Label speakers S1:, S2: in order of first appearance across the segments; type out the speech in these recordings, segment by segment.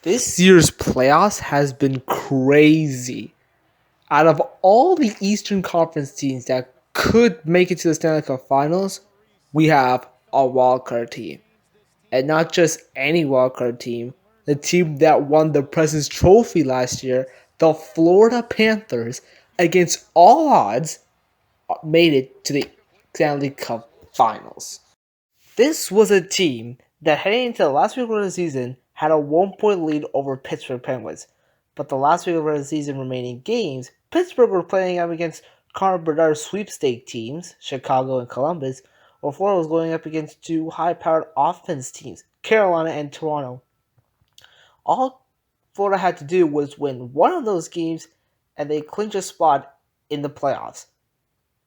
S1: This year's playoffs has been crazy. Out of all the Eastern Conference teams that could make it to the Stanley Cup Finals, we have a wildcard team. And not just any wildcard team, the team that won the President's Trophy last year, the Florida Panthers, against all odds, made it to the Stanley Cup Finals. This was a team that heading into the last week of the season had a 1 point lead over Pittsburgh Penguins. But the last week of the season remaining games, Pittsburgh were playing up against Connor Bedard's sweepstake teams, Chicago and Columbus, while Florida was going up against two high-powered offense teams, Carolina and Toronto. All Florida had to do was win one of those games and they clinched a spot in the playoffs.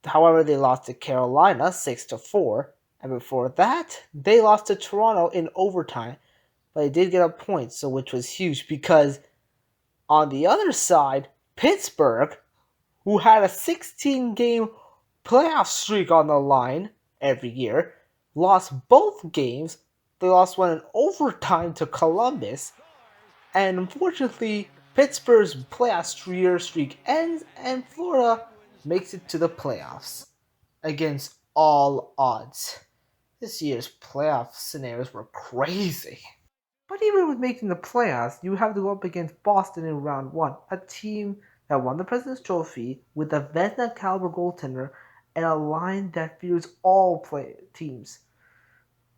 S1: However, they lost to Carolina 6-4, and before that, they lost to Toronto in overtime. But they did get a point, so which was huge because on the other side, Pittsburgh, who had a 16-game playoff streak on the line every year, lost both games. They lost one in overtime to Columbus, and unfortunately, Pittsburgh's playoff streak ends, and Florida makes it to the playoffs against all odds. This year's playoff scenarios were crazy. But even with making the playoffs, you have to go up against Boston in round one, a team that won the President's Trophy with a Vezina caliber goaltender and a line that fears all teams.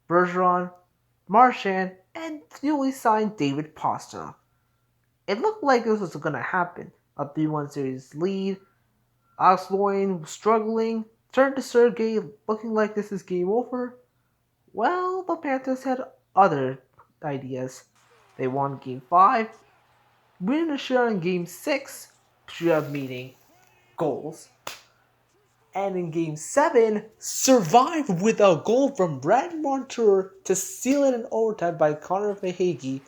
S1: Bergeron, Marchand, and newly signed David Pastrnak. It looked like this was going to happen. A 3-1 series lead. Alex Lloyd struggling. Turned to Sergei, looking like this is game over. Well, the Panthers had other ideas. They won Game 5, winning a share in Game 6, shootout meaning goals. And in Game 7, survived with a goal from Brad Montour to seal it in overtime by Connor Verhaeghe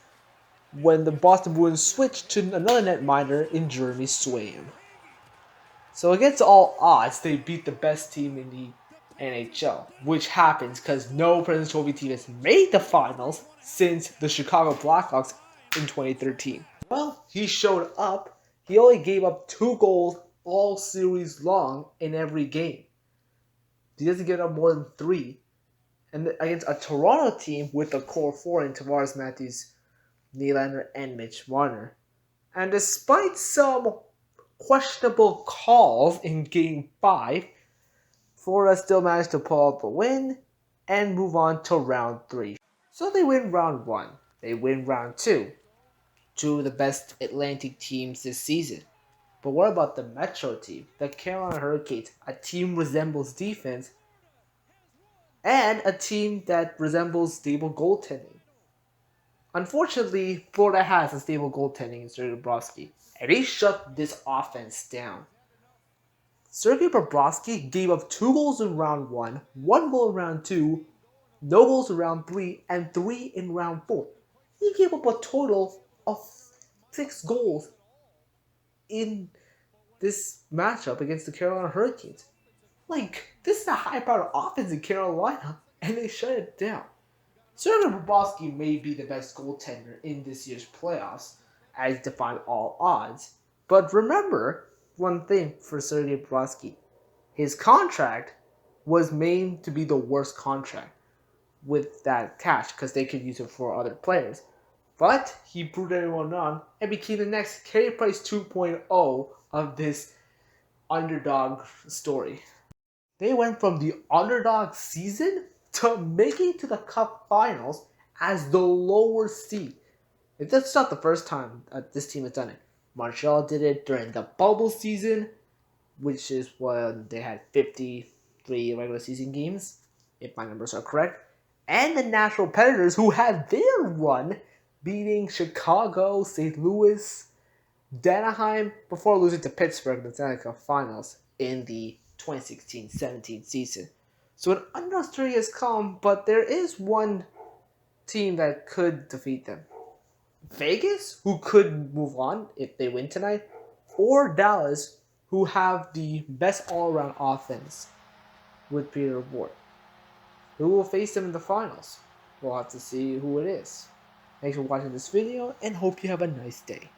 S1: when the Boston Bruins switched to another netminder in Jeremy Swayman. So against all odds, they beat the best team in the NHL, which happens because no President's Trophy team has made the finals since the Chicago Blackhawks in 2013. Well, he showed up. He only gave up 2 goals all series long in every game. He doesn't give up more than 3. And against a Toronto team with a core 4 in Tavares Matthews, Nylander, and Mitch Marner. And despite some questionable calls in Game 5, Florida still managed to pull out the win and move on to round 3. So they win round 1. They win round 2. Two of the best Atlantic teams this season. But what about the Metro team, the Carolina Hurricanes, a team resembles defense and a team that resembles stable goaltending? Unfortunately, Florida has a stable goaltending in Sergei Bobrovsky, and he shut this offense down. Sergei Bobrovsky gave up 2 goals in round 1, 1 goal in round 2, no goals in round 3, and 3 in round 4. He gave up a total of 6 goals in this matchup against the Carolina Hurricanes. This is a high-powered offense in Carolina, and they shut it down. Sergei Bobrovsky may be the best goaltender in this year's playoffs, as defined all odds. But remember one thing for Sergei Bobrovsky. His contract was made to be the worst contract with that cash because they could use it for other players. But he proved everyone wrong and became the next Carey Price 2.0 of this underdog story. They went from the underdog season to making to the Cup Finals as the lower seed. That's not the first time this team has done it. Montreal did it during the bubble season, which is when they had 53 regular season games, if my numbers are correct. And the Nashville Predators, who had their run beating Chicago, St. Louis, Anaheim, before losing to Pittsburgh in the Stanley Cup Finals in the 2016-17 season. So an underdog story has come, but there is one team that could defeat them. Vegas, who could move on if they win tonight, or Dallas, who have the best all-around offense with Peter Ward. Who will face them in the finals? We'll have to see who it is. Thanks for watching this video and hope you have a nice day.